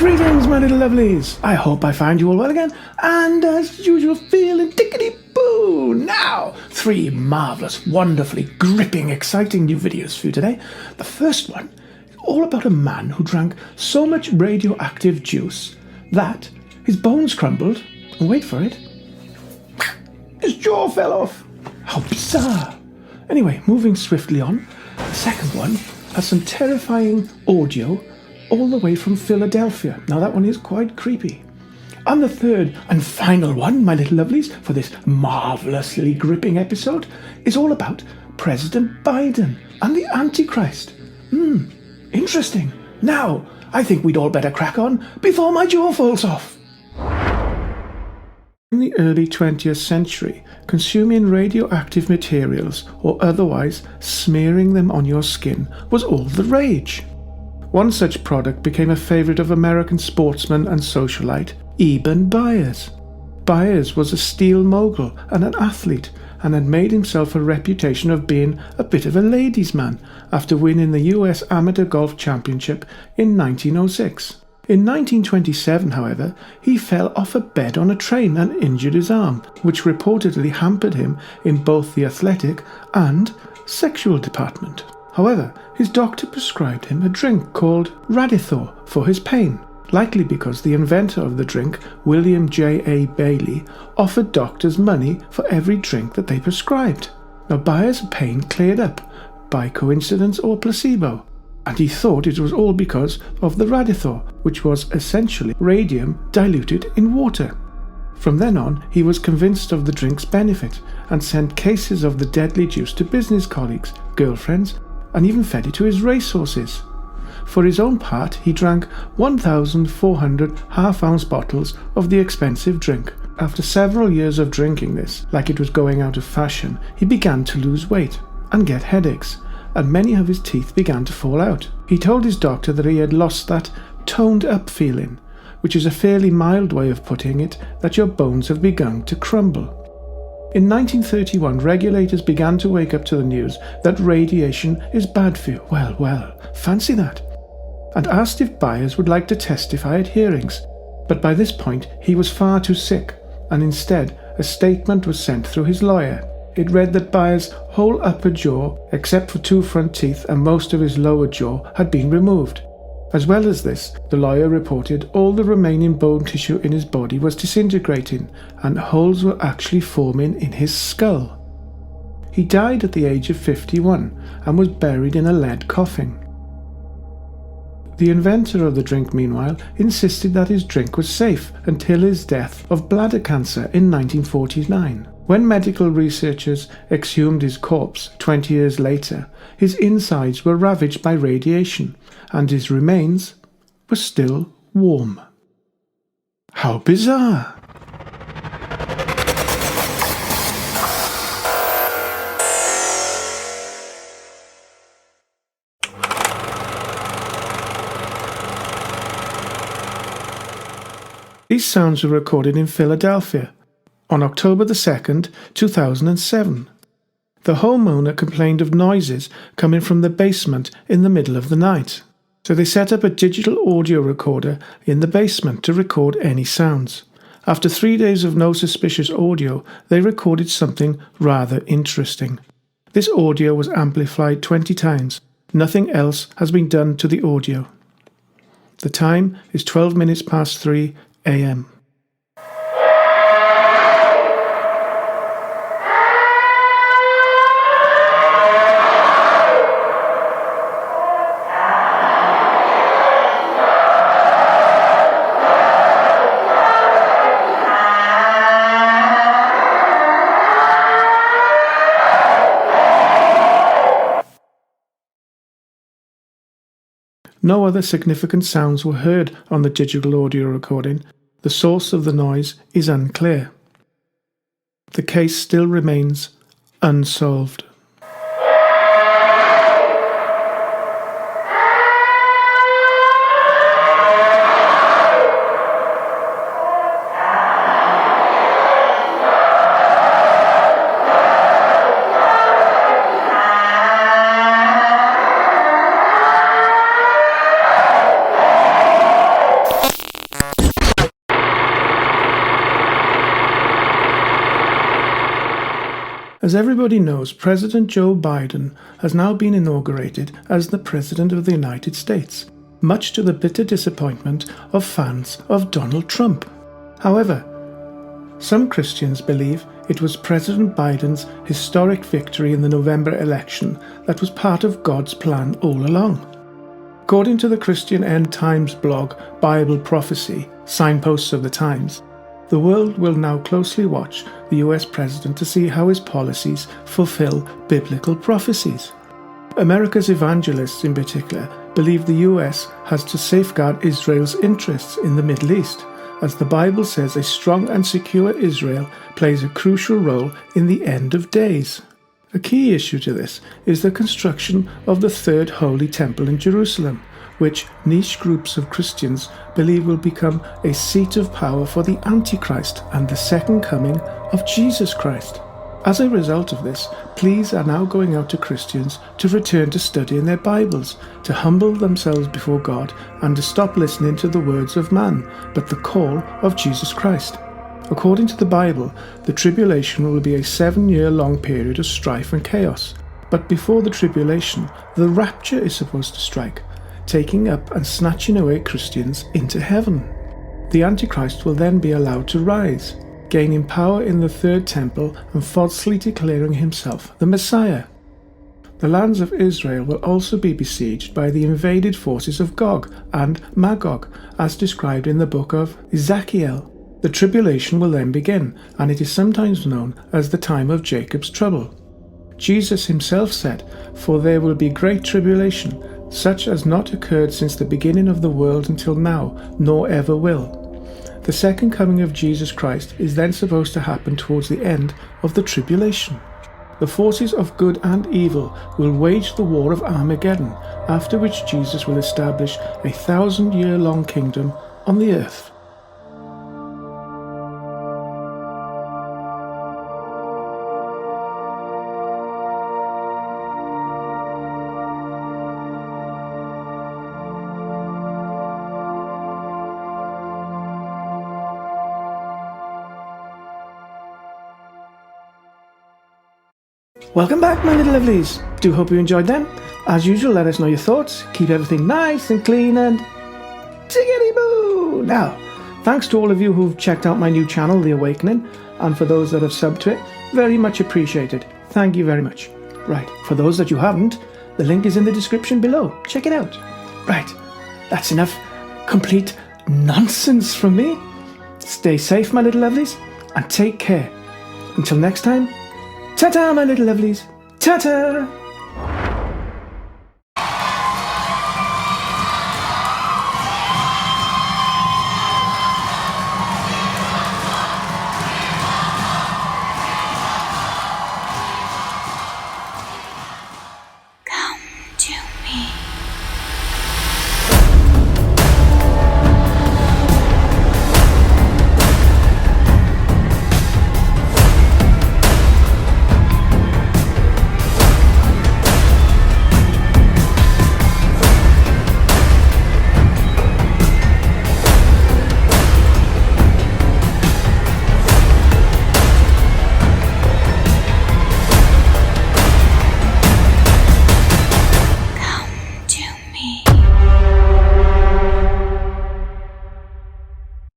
Greetings, my little lovelies. I hope I find you all well again, and as usual, feeling tickety-boo. Now, 3 marvellous, wonderfully gripping, exciting new videos for you today. The first one is all about a man who drank so much radioactive juice that his bones crumbled, and wait for it, his jaw fell off. How bizarre. Anyway, moving swiftly on, the second one has some terrifying audio all the way from Philadelphia. Now that one is quite creepy. And the third and final one, my little lovelies, for this marvellously gripping episode is all about President Biden and the Antichrist. Interesting. Now, I think we'd all better crack on before my jaw falls off. In the early 20th century, consuming radioactive materials or otherwise smearing them on your skin was all the rage. One such product became a favourite of American sportsman and socialite Eben Byers. Byers was a steel mogul and an athlete, and had made himself a reputation of being a bit of a ladies' man after winning the US Amateur Golf Championship in 1906. In 1927, however, he fell off a bed on a train and injured his arm, which reportedly hampered him in both the athletic and sexual department. However, his doctor prescribed him a drink called Radithor for his pain, likely because the inventor of the drink, William J.A. Bailey, offered doctors money for every drink that they prescribed. Now, Byers' pain cleared up, by coincidence or placebo, and he thought it was all because of the Radithor, which was essentially radium diluted in water. From then on, he was convinced of the drink's benefit and sent cases of the deadly juice to business colleagues, girlfriends, and even fed it to his racehorses. For his own part, he drank 1,400 half-ounce bottles of the expensive drink. After several years of drinking this, like it was going out of fashion, he began to lose weight and get headaches, and many of his teeth began to fall out. He told his doctor that he had lost that toned-up feeling, which is a fairly mild way of putting it that your bones have begun to crumble. In 1931, regulators began to wake up to the news that radiation is bad for you. Well, fancy that. And asked if Byers would like to testify at hearings. But by this point, he was far too sick, and instead, a statement was sent through his lawyer. It read that Byers' whole upper jaw, except for 2 front teeth and most of his lower jaw, had been removed. As well as this, the lawyer reported all the remaining bone tissue in his body was disintegrating, and holes were actually forming in his skull. He died at the age of 51 and was buried in a lead coffin. The inventor of the drink, meanwhile, insisted that his drink was safe until his death of bladder cancer in 1949. When medical researchers exhumed his corpse 20 years later, his insides were ravaged by radiation, and his remains were still warm. How bizarre! These sounds were recorded in Philadelphia on October the 2nd, 2007. The homeowner complained of noises coming from the basement in the middle of the night. So they set up a digital audio recorder in the basement to record any sounds. After 3 days of no suspicious audio, they recorded something rather interesting. This audio was amplified 20 times. Nothing else has been done to the audio. The time is 12 minutes past 3 a.m. No other significant sounds were heard on the digital audio recording. The source of the noise is unclear. The case still remains unsolved. As everybody knows, President Joe Biden has now been inaugurated as the President of the United States, much to the bitter disappointment of fans of Donald Trump. However, some Christians believe it was President Biden's historic victory in the November election that was part of God's plan all along. According to the Christian End Times blog Bible Prophecy, Signposts of the Times, the world will now closely watch the US president to see how his policies fulfill biblical prophecies. America's evangelists in particular believe the US has to safeguard Israel's interests in the Middle East, as the Bible says a strong and secure Israel plays a crucial role in the end of days. A key issue to this is the construction of the Third Holy Temple in Jerusalem, which niche groups of Christians believe will become a seat of power for the Antichrist and the second coming of Jesus Christ. As a result of this, pleas are now going out to Christians to return to studying their Bibles, to humble themselves before God, and to stop listening to the words of man, but the call of Jesus Christ. According to the Bible, the tribulation will be a 7-year-long period of strife and chaos. But before the tribulation, the rapture is supposed to strike, taking up and snatching away Christians into heaven. The Antichrist will then be allowed to rise, gaining power in the Third Temple and falsely declaring himself the Messiah. The lands of Israel will also be besieged by the invaded forces of Gog and Magog, as described in the book of Ezekiel. The tribulation will then begin, and it is sometimes known as the time of Jacob's trouble. Jesus himself said, "For there will be great tribulation, such as not occurred since the beginning of the world until now, nor ever will." The second coming of Jesus Christ is then supposed to happen towards the end of the tribulation. The forces of good and evil will wage the war of Armageddon, after which Jesus will establish a 1,000-year-long kingdom on the earth. Welcome back, my little lovelies. Do hope you enjoyed them. As usual, let us know your thoughts. Keep everything nice and clean and tiggity-boo! Now, thanks to all of you who've checked out my new channel, The Awakening, and for those that have subbed to it, very much appreciated. Thank you very much. Right, for those that you haven't, the link is in the description below. Check it out. Right, that's enough complete nonsense from me. Stay safe, my little lovelies, and take care. Until next time, ta-ta, my little lovelies. Ta-ta! Come to me. To me.